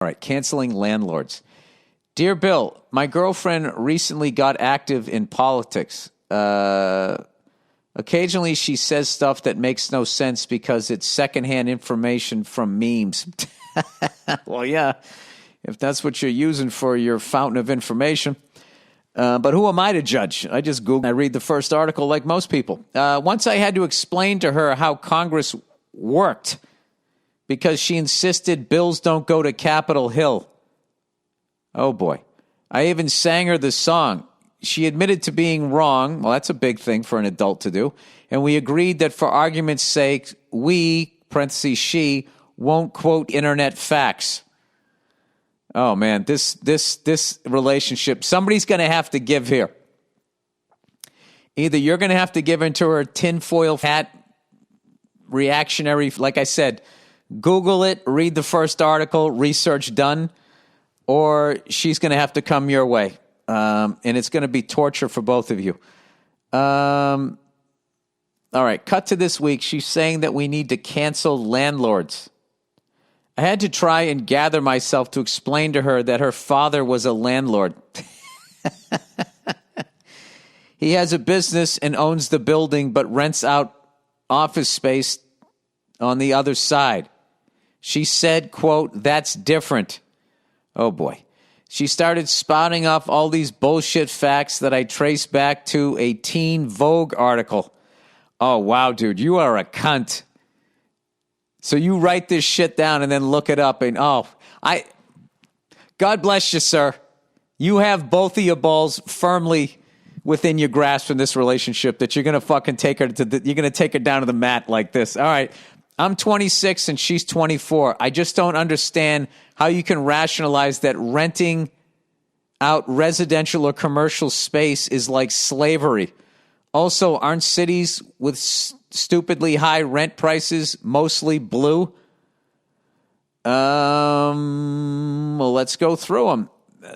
All right, canceling landlords. Dear Bill, my girlfriend recently got active in politics. Occasionally she says stuff that makes no sense because it's secondhand information from memes. Well, yeah, if that's what you're using for your fountain of information. But who am I to judge? I just Google. I read the first article like most people. Once I had to explain to her how Congress worked because she insisted bills don't go to Capitol Hill. Oh, boy. I even sang her the song. She admitted to being wrong. Well, that's a big thing for an adult to do. And we agreed that for argument's sake, we, parentheses, she, won't quote internet facts. Oh, man, this relationship, somebody's going to have to give here. Either you're going to have to give into her tinfoil hat reactionary, like I said, Google it, read the first article, research done, or she's going to have to come your way. And it's going to be torture for both of you. All right, cut to this week. She's saying that we need to cancel landlords. I had to try and gather myself to explain to her that her father was a landlord. He has a business and owns the building, but rents out office space on the other side. She said, quote, "That's different." Oh, boy. She started spouting off all these bullshit facts that I traced back to a Teen Vogue article. Oh, wow, dude, you are a cunt. So you write this shit down and then look it up and, God bless you, sir. You have both of your balls firmly within your grasp in this relationship that you're going to fucking take her you're going to take her down to the mat like this. All right. I'm 26 and she's 24. I just don't understand how you can rationalize that renting out residential or commercial space is like slavery. Also, aren't cities with stupidly high rent prices mostly blue? Well, let's go through them.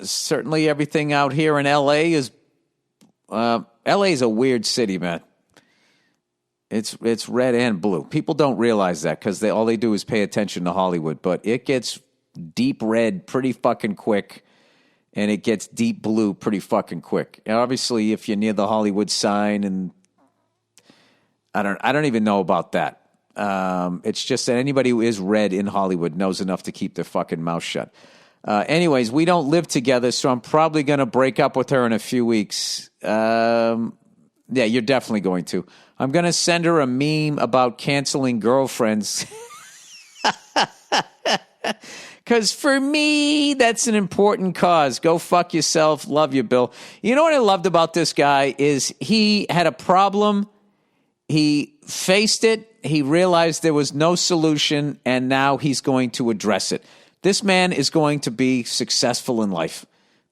Certainly everything out here in L.A. is a weird city, man. It's red and blue. People don't realize that because all they do is pay attention to Hollywood. But it gets deep red pretty fucking quick, and it gets deep blue pretty fucking quick. And obviously, if you're near the Hollywood sign, and I don't even know about that. It's just that anybody who is red in Hollywood knows enough to keep their fucking mouth shut. Anyways, we don't live together, so I'm probably going to break up with her in a few weeks. Yeah, you're definitely going to. I'm going to send her a meme about canceling girlfriends. Because for me, that's an important cause. Go fuck yourself. Love you, Bill. You know what I loved about this guy is he had a problem. He faced it. He realized there was no solution, and now he's going to address it. This man is going to be successful in life.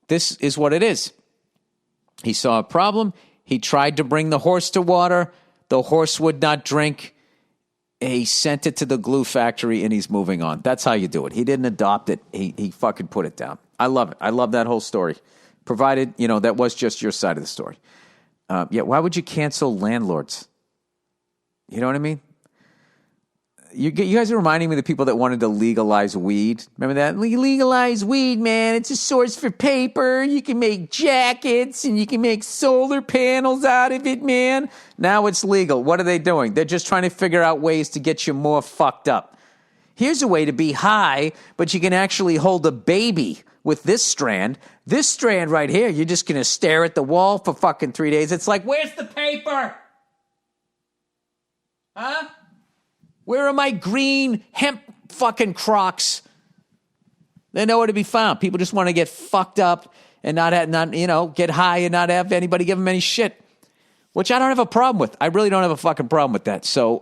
This is what it is. He saw a problem. He tried to bring the horse to water. The horse would not drink. He sent it to the glue factory, and he's moving on. That's how you do it. He didn't adopt it. He fucking put it down. I love it. I love that whole story. Provided, that was just your side of the story. Why would you cancel landlords? You know what I mean? You guys are reminding me of the people that wanted to legalize weed. Remember that? Legalize weed, man. It's a source for paper. You can make jackets and you can make solar panels out of it, man. Now it's legal. What are they doing? They're just trying to figure out ways to get you more fucked up. Here's a way to be high, but you can actually hold a baby with this strand. This strand right here, you're just going to stare at the wall for fucking 3 days. It's like, where's the paper? Huh? Where are my green hemp fucking Crocs? They're nowhere to be found. People just want to get fucked up and not get high and not have anybody give them any shit, which I don't have a problem with. I really don't have a fucking problem with that. So,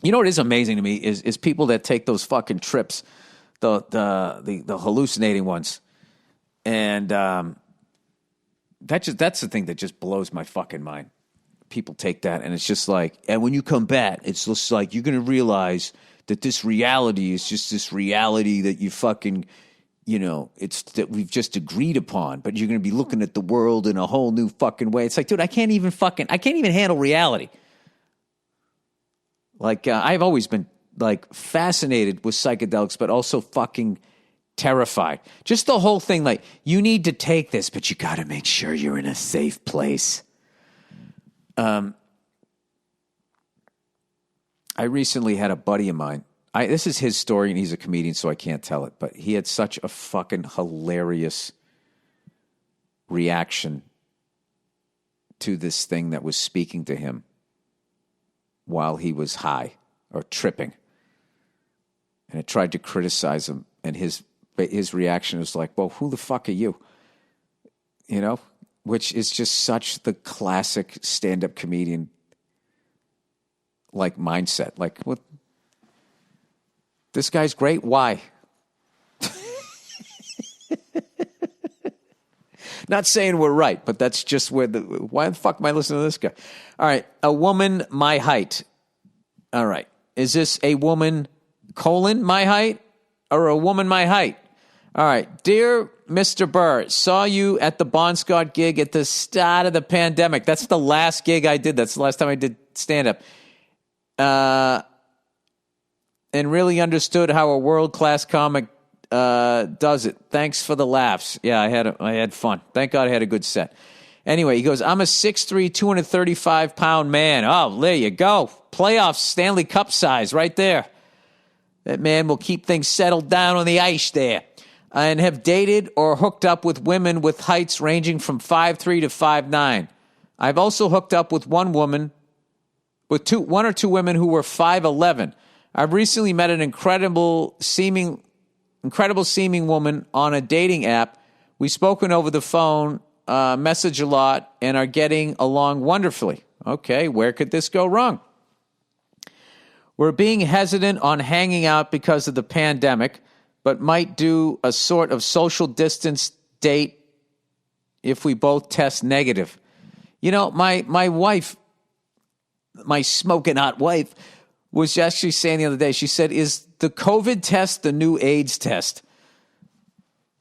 you know what is amazing to me is people that take those fucking trips, the hallucinating ones, and that's the thing that just blows my fucking mind. People take that, and it's just like, and when you come back, it's just like you're going to realize that this reality is just this reality that you fucking, it's that we've just agreed upon, but you're going to be looking at the world in a whole new fucking way. It's like, dude, I can't even handle reality. Like, I've always been like fascinated with psychedelics, but also fucking terrified. Just the whole thing, like, you need to take this, but you got to make sure you're in a safe place. I recently had a buddy of mine. This is his story, and he's a comedian, so I can't tell it. But he had such a fucking hilarious reaction to this thing that was speaking to him while he was high or tripping. And it tried to criticize him, and his reaction was like, well, who the fuck are you? You know? Which is just such the classic stand-up comedian like mindset. Like, what? This guy's great. Why? Not saying we're right, but that's just why the fuck am I listening to this guy? All right. A woman my height. All right. Is this a woman, my height, or a woman my height? All right. Dear Mr. Burr, saw you at the Bon Scott gig at the start of the pandemic. That's the last gig I did. That's the last time I did stand-up. And really understood how a world-class comic does it. Thanks for the laughs. Yeah, I had fun. Thank God I had a good set. Anyway, he goes, I'm a 6'3", 235-pound man. Oh, there you go. Playoffs, Stanley Cup size right there. That man will keep things settled down on the ice there. And have dated or hooked up with women with heights ranging from 5'3" to 5'9". I've also hooked up with one or two women who were 5'11". I've recently met an incredible seeming woman on a dating app. We've spoken over the phone, message a lot, and are getting along wonderfully. Okay, where could this go wrong? We're being hesitant on hanging out because of the pandemic, but might do a sort of social distance date if we both test negative. You know, my wife, my smoking hot wife, was actually saying the other day, she said, is the COVID test the new AIDS test?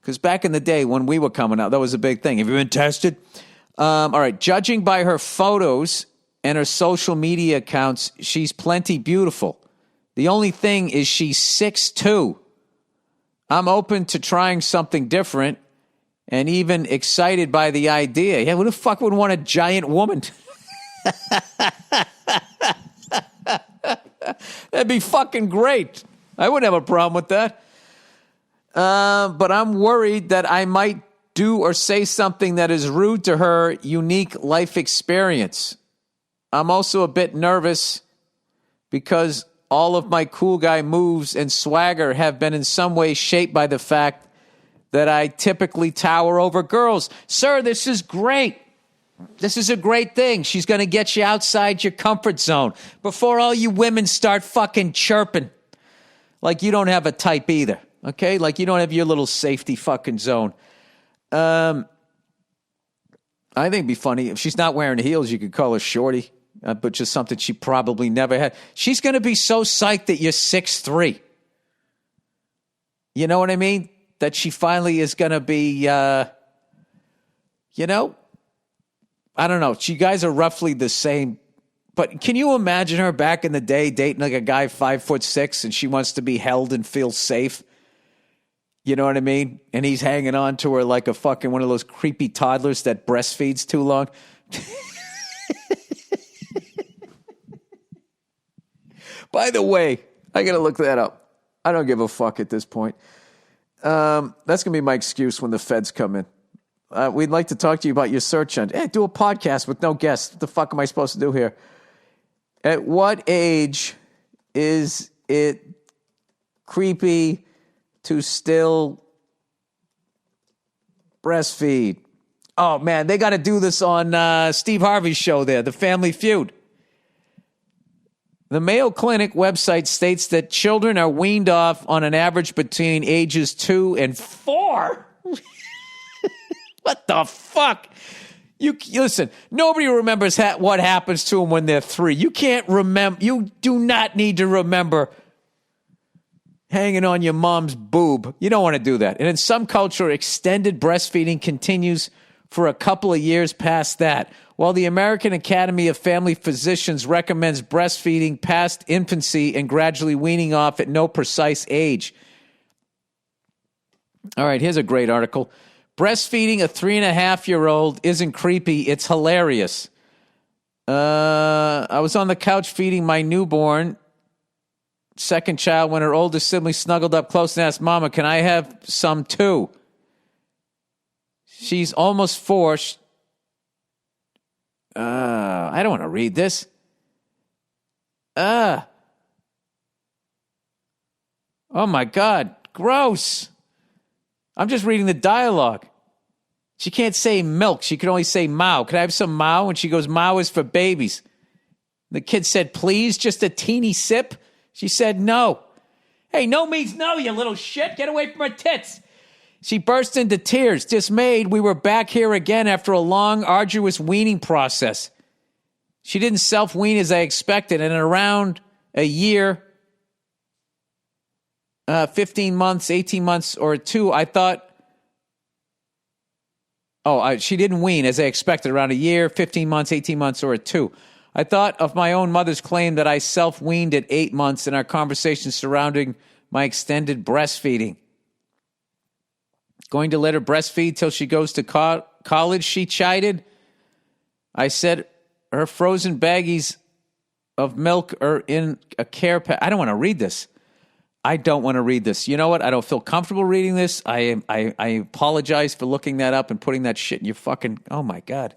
Because back in the day when we were coming out, that was a big thing. Have you been tested? All right. Judging by her photos and her social media accounts, she's plenty beautiful. The only thing is she's 6'2". I'm open to trying something different and even excited by the idea. Yeah, who the fuck would want a giant woman? That'd be fucking great. I wouldn't have a problem with that. But I'm worried that I might do or say something that is rude to her unique life experience. I'm also a bit nervous because all of my cool guy moves and swagger have been in some way shaped by the fact that I typically tower over girls. Sir, this is great. This is a great thing. She's going to get you outside your comfort zone before all you women start fucking chirping. Like you don't have a type either, okay? Like you don't have your little safety fucking zone. I think it'd be funny. If she's not wearing heels, you could call her shorty, but just something she probably never had. She's going to be so psyched that you're 6'3". You know what I mean? That she finally is going to be, you know, I don't know. You guys are roughly the same. But can you imagine her back in the day dating like a guy 5'6" and she wants to be held and feel safe? You know what I mean? And he's hanging on to her like a fucking one of those creepy toddlers that breastfeeds too long. By the way, I got to look that up. I don't give a fuck at this point. That's going to be my excuse when the feds come in. We'd like to talk to you about your search engine. Hey, do a podcast with no guests. What the fuck am I supposed to do here? At what age is it creepy to still breastfeed? Oh, man, they got to do this on Steve Harvey's show there, The Family Feud. The Mayo Clinic website states that children are weaned off on an average between ages 2 and 4. What the fuck? You listen, nobody remembers what happens to them when they're 3. You can't remember. You do not need to remember hanging on your mom's boob. You don't want to do that. And in some culture, extended breastfeeding continues for a couple of years past that. While the American Academy of Family Physicians recommends breastfeeding past infancy and gradually weaning off at no precise age. All right, here's a great article. Breastfeeding a 3.5-year-old isn't creepy. It's hilarious. I was on the couch feeding my newborn second child when her oldest sibling snuggled up close and asked, Mama, can I have some too? She's almost 4. I don't want to read this. Oh my God. Gross. I'm just reading the dialogue. She can't say milk. She can only say Mao. Can I have some Mao? And she goes, Mao is for babies. The kid said, please, just a teeny sip. She said, no. Hey, no means no, you little shit. Get away from her tits. She burst into tears. Dismayed, we were back here again after a long, arduous weaning process. She didn't self-wean as I expected, and in around a year, 15 months, 18 months, or 2, I thought, she didn't wean as I expected, around a year, 15 months, 18 months, or 2. I thought of my own mother's claim that I self-weaned at 8 months in our conversation surrounding my extended breastfeeding. Going to let her breastfeed till she goes to college, she chided. I said her frozen baggies of milk are in a care pack. I don't want to read this. I don't want to read this. You know what? I don't feel comfortable reading this. I apologize for looking that up and putting that shit in your fucking... Oh, my God.